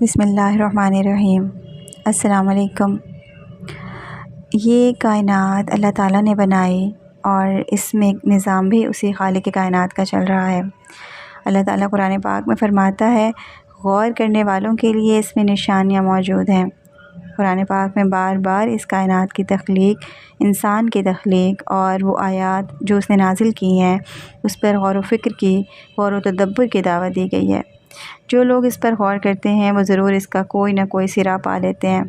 बिस्मिल्लाहिर्रहमानिर्रहीम। अस्सलाम वालेकुम। ये कायनात अल्लाह ताला ने बनाई और इसमें एक निज़ाम भी उसी खालिक के कायनात का चल रहा है। अल्लाह ताला कुरान पाक में फ़रमाता है, गौर करने वालों के लिए इसमें निशानियाँ मौजूद हैं। कुरान पाक में बार बार इस कायनात की तख्लीक, इंसान की तख्लीक और वो आयात जो उसने नाजिल की हैं उस पर गौर व फ़िक्र की, गौर व तदब्बुर की दावत दी गई है। जो लोग इस पर गौर करते हैं वो ज़रूर इसका कोई ना कोई सिरा पा लेते हैं।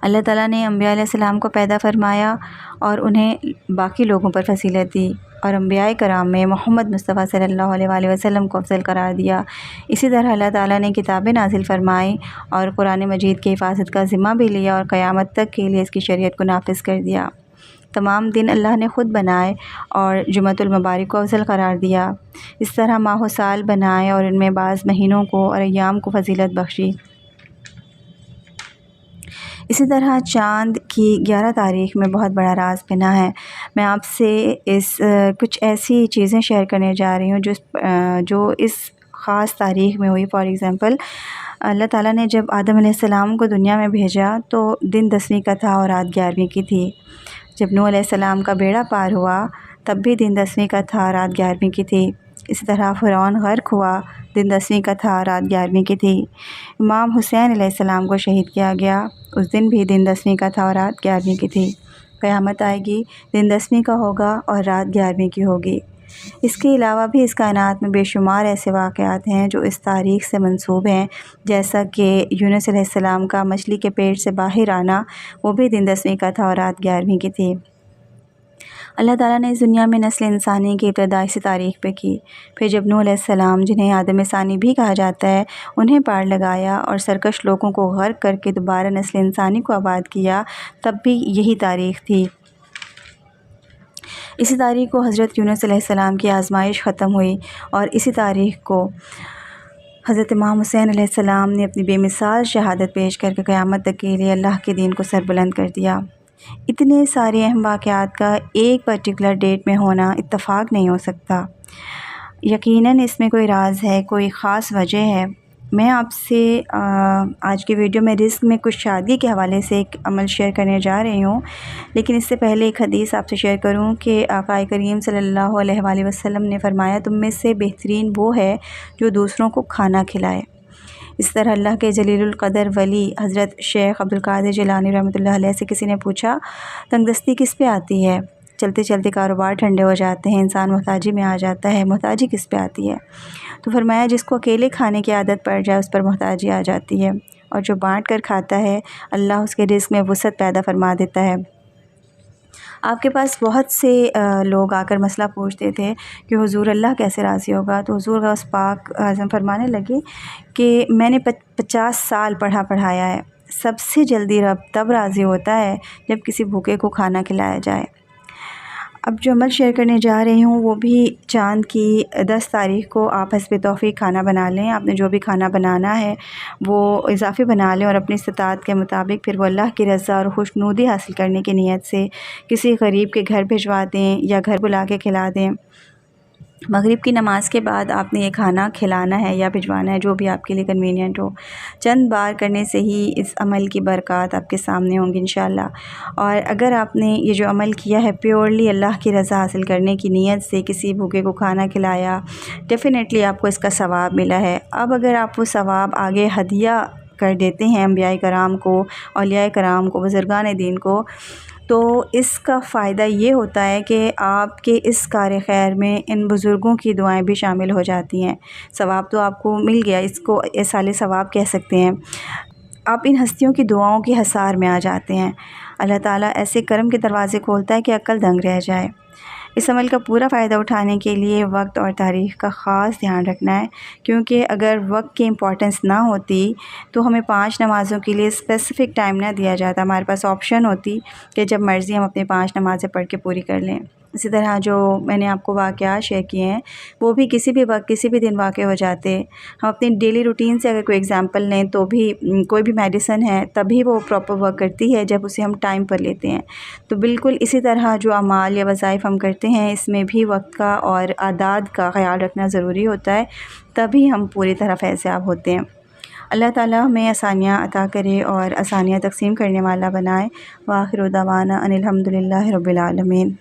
अल्लाह ताला ने अम्बिया अलैहिस्सलाम को पैदा फ़रमाया और उन्हें बाकी लोगों पर फ़ज़ीलत दी और अम्बिया कराम में मोहम्मद मुस्तफ़ा सल्लल्लाहु अलैहि वसल्लम को अफ़ज़ल करार दिया। इसी तरह अल्लाह ताला ने किताबें नाज़िल फ़रमाई और कुरान मजीद की हिफाज़त का ज़िम्मा भी लिया और क़यामत तक के लिए इसकी शरीयत को नाफिज़ कर दिया। तमाम दिन अल्लाह ने ख़ुद बनाए और जुमअतुल मुबारक को अफ़ज़ल करार दिया। इस तरह माह व साल बनाए और इनमें बाज़ महीनों को और अय्याम को फ़जीलत बख्शी। इसी तरह चाँद की 11 तारीख़ में बहुत बड़ा राज बना है। मैं आपसे कुछ ऐसी चीज़ें शेयर करने जा रही हूँ जो इस ख़ास तारीख़ में हुई। फ़ॉर एग्ज़ाम्पल, अल्लाह ताला ने जब आदम अलैहिस्सलाम को दुनिया में भेजा तो दिन 10वीं का था और रात 11वीं की थी। जब नूह अलैहिस्सलाम का बेड़ा पार हुआ तब भी दिन 10वीं का था, रात 11वीं की थी। इसी तरह फ़िरौन गर्क हुआ, दिन 10वीं का था, रात 11वीं की थी। इमाम हुसैन अलैहिस्सलाम को शहीद किया गया, उस दिन भी दिन 10वीं का था और रात 11वीं की थी। क़यामत आएगी, दिन 10वीं का होगा और रात 11वीं की होगी। इसके अलावा भी इस कायनात में बेशुमार ऐसे वाक़यात हैं जो इस तारीख़ से मंसूब हैं, जैसा कि यूनुस अलैहिस्सलाम का मछली के पेट से बाहर आना, वो भी दिन 10वीं का था और रात 11वीं की थी। अल्लाह ताला ने इस दुनिया में नस्ल इंसानी की इब्तिदा इसी तारीख़ पे की। फिर जब नूह अलैहिस्सलाम, जिन्हें आदम सानी भी कहा जाता है, उन्हें पार लगाया और सरकश लोगों को गर्क करके दोबारा नस्ल इंसानी को आबाद किया, तब भी यही तारीख़ थी। इसी तारीख़ को हज़रत यूनुस अलैहिस्सलाम की आज़माइश ख़त्म हुई और इसी तारीख़ को हज़रत इमाम हुसैन अलैहिस्सलाम ने अपनी बेमिसाल शहादत पेश करके क़यामत तक के लिए अल्लाह के दीन को सरबुलंद कर दिया। इतने सारे अहम वाक़यात का एक पर्टिकुलर डेट में होना इत्तफ़ाक़ नहीं हो सकता। यकीनन इसमें कोई राज है, कोई ख़ास वजह है। मैं आपसे आज की वीडियो में रिज़्क़ में कुछ शादी के हवाले से एक अमल शेयर करने जा रही हूँ, लेकिन इससे पहले एक हदीस आपसे शेयर करूँ कि आक़ा करीम सल्लल्लाहु अलैहि वसल्लम ने फ़रमाया, तुम में से बेहतरीन वो है जो दूसरों को खाना खिलाए। इस तरह अल्लाह के जलीलुल क़दर वली हज़रत शेख अब्दुल क़ादिर जिलानी रहमतुल्लाह अलैह से किसी ने पूछा, तंगदस्ती किस पे आती है? चलते चलते कारोबार ठंडे हो जाते हैं, इंसान मोहताजी में आ जाता है, मोहताजी किस पे आती है? तो फरमाया, जिसको अकेले खाने की आदत पड़ जाए उस पर मोहताजी आ जाती है, और जो बाँट कर खाता है अल्लाह उसके रिज़्क़ में वसअत पैदा फरमा देता है। आपके पास बहुत से लोग आकर मसला पूछते थे कि हुज़ूर अल्लाह कैसे राज़ी होगा? तो हुज़ूर गौस पाक आज़म फरमाने लगे कि मैंने 50 साल पढ़ाया है, सबसे जल्दी रब तब राज़ी होता है जब किसी भूखे को खाना खिलाया जाए। अब जो अमल शेयर करने जा रही हूँ वो भी चाँद की 10 तारीख़ को आप हस्बे तौफ़ीक़ खाना बना लें। आपने जो भी खाना बनाना है वो इज़ाफ़ी बना लें और अपनी इस्तिताअत के मुताबिक फिर वो अल्लाह की रज़ा और खुशनुदी हासिल करने की नीयत से किसी गरीब के घर भिजवा दें या घर बुला के खिला दें। मगरिब की नमाज़ के बाद आपने ये खाना खिलाना है या भिजवाना है, जो भी आपके लिए कन्वीनियंट हो। चंद बार करने से ही इस अमल की बरक़ात आपके सामने होंगी इंशाअल्लाह। और अगर आपने ये जो अमल किया है प्योरली अल्लाह की रज़ा हासिल करने की नीयत से किसी भूखे को खाना खिलाया, डेफ़िनेटली आपको इसका सवाब मिला है। अब अगर आप वो सवाब आगे हदिया कर देते हैं अम्बिया कराम को, औलिया कराम को, बुज़ुर्गान दीन को, तो इसका फ़ायदा ये होता है कि आपके इस कार्य खैर में इन बुज़ुर्गों की दुआएं भी शामिल हो जाती हैं। सवाब तो आपको मिल गया, इसको एसाले सवाब कह सकते हैं। आप इन हस्तियों की दुआओं की हसार में आ जाते हैं। अल्लाह ताला ऐसे करम के दरवाज़े खोलता है कि अक्ल दंग रह जाए। इस अमल का पूरा फ़ायदा उठाने के लिए वक्त और तारीख़ का ख़ास ध्यान रखना है, क्योंकि अगर वक्त की इम्पोर्टेंस ना होती तो हमें 5 नमाज़ों के लिए स्पेसिफ़िक टाइम ना दिया जाता। हमारे पास ऑप्शन होती कि जब मर्ज़ी हम अपनी 5 नमाज़ें पढ़ के पूरी कर लें। इसी तरह जो मैंने आपको वाक़यात शेयर किए हैं वो भी किसी भी वक्त किसी भी दिन वाक़ हो जाते। हम अपनी डेली रूटीन से अगर कोई एग्ज़ाम्पल लें तो भी कोई भी मेडिसिन है तभी वो प्रॉपर वर्क करती है जब उसे हम टाइम पर लेते हैं। तो बिल्कुल इसी तरह जो अमाल या वज़ाइफ़ हम करते हैं इसमें भी वक्त का और आदाद का ख़याल रखना ज़रूरी होता है, तभी हम पूरी तरह फ़ैज़याब होते हैं। अल्लाह ताला हमें आसानियाँ अता करे और आसानियाँ तक़सीम करने वाला बनाए। व आखिर दावाना अनिल हम्दुलिल्लाहि रब्बिल आलमीन।